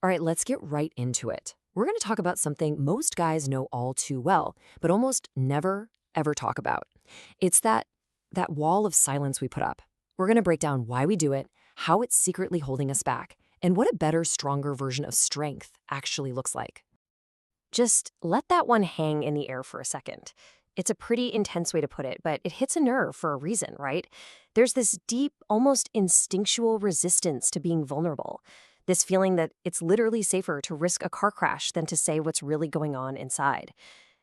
All right, let's get right into it. We're going to talk about something most guys know all too well, but almost never, ever talk about. It's that wall of silence we put up. We're going to break down why we do it, how it's secretly holding us back, and what a better, stronger version of strength actually looks like. Just let that one hang in the air for a second. It's a pretty intense way to put it, but it hits a nerve for a reason, right? There's this deep, almost instinctual resistance to being vulnerable. This feeling that it's literally safer to risk a car crash than to say what's really going on inside.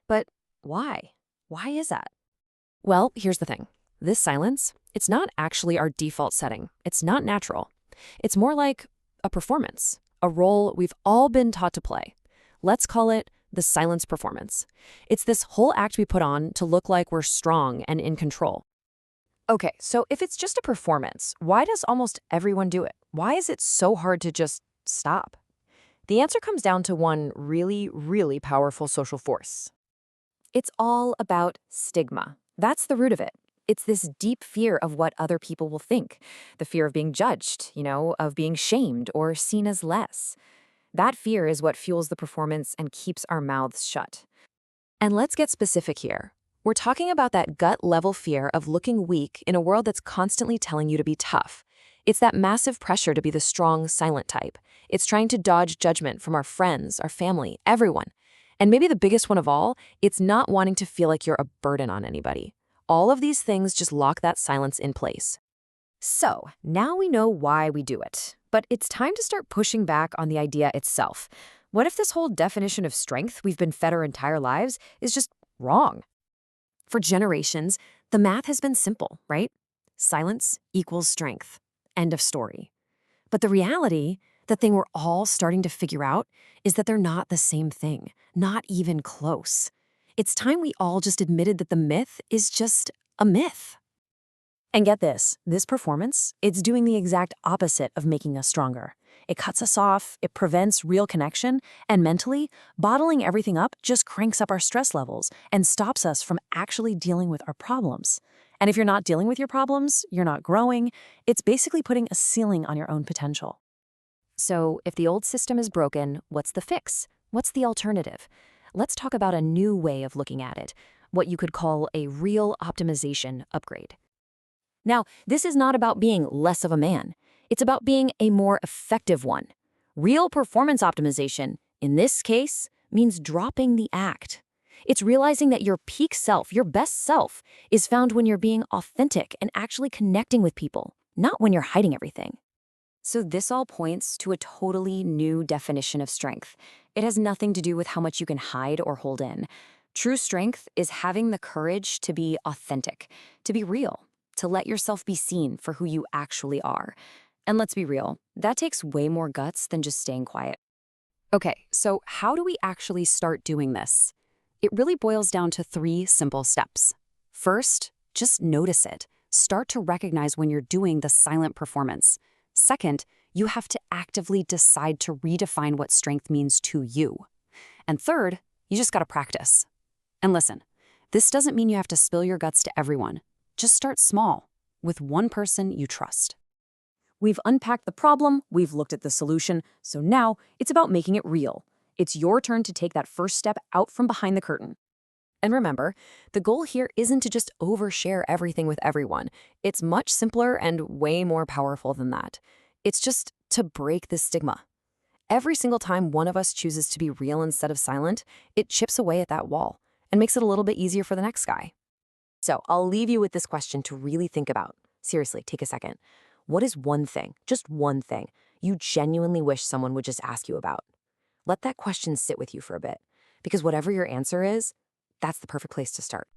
But why? Why is that? Well, here's the thing. This silence, it's not actually our default setting. It's not natural. It's more like a performance, a role we've all been taught to play. Let's call it the silence performance. It's this whole act we put on to look like we're strong and in control. Okay, so if it's just a performance, why does almost everyone do it? Why is it so hard to just stop? The answer comes down to one really, really powerful social force. It's all about stigma. That's the root of it. It's this deep fear of what other people will think, the fear of being judged, of being shamed or seen as less. That fear is what fuels the performance and keeps our mouths shut. And let's get specific here. We're talking about that gut-level fear of looking weak in a world that's constantly telling you to be tough. It's that massive pressure to be the strong, silent type. It's trying to dodge judgment from our friends, our family, everyone. And maybe the biggest one of all, it's not wanting to feel like you're a burden on anybody. All of these things just lock that silence in place. So, now we know why we do it. But it's time to start pushing back on the idea itself. What if this whole definition of strength we've been fed our entire lives is just wrong? For generations, the math has been simple, right? Silence equals strength. End of story. But the reality, the thing we're all starting to figure out, is that they're not the same thing, not even close. It's time we all just admitted that the myth is just a myth. And get this performance, it's doing the exact opposite of making us stronger. It cuts us off, it prevents real connection, and mentally, bottling everything up just cranks up our stress levels and stops us from actually dealing with our problems. And if you're not dealing with your problems, you're not growing, it's basically putting a ceiling on your own potential. So if the old system is broken, what's the fix? What's the alternative? Let's talk about a new way of looking at it, what you could call a real optimization upgrade. Now, this is not about being less of a man. It's about being a more effective one. Real performance optimization, in this case, means dropping the act. It's realizing that your peak self, your best self, is found when you're being authentic and actually connecting with people, not when you're hiding everything. So this all points to a totally new definition of strength. It has nothing to do with how much you can hide or hold in. True strength is having the courage to be authentic, to be real, to let yourself be seen for who you actually are. And let's be real, that takes way more guts than just staying quiet. Okay, so how do we actually start doing this? It really boils down to 3 simple steps. First, just notice it. Start to recognize when you're doing the silent performance. Second, you have to actively decide to redefine what strength means to you. And third, you just gotta practice. And listen, this doesn't mean you have to spill your guts to everyone. Just start small, with one person you trust. We've unpacked the problem, we've looked at the solution, so now it's about making it real. It's your turn to take that first step out from behind the curtain. And remember, the goal here isn't to just overshare everything with everyone. It's much simpler and way more powerful than that. It's just to break the stigma. Every single time one of us chooses to be real instead of silent, it chips away at that wall and makes it a little bit easier for the next guy. So I'll leave you with this question to really think about. Seriously, take a second. What is one thing, just one thing, you genuinely wish someone would just ask you about? Let that question sit with you for a bit, because whatever your answer is, that's the perfect place to start.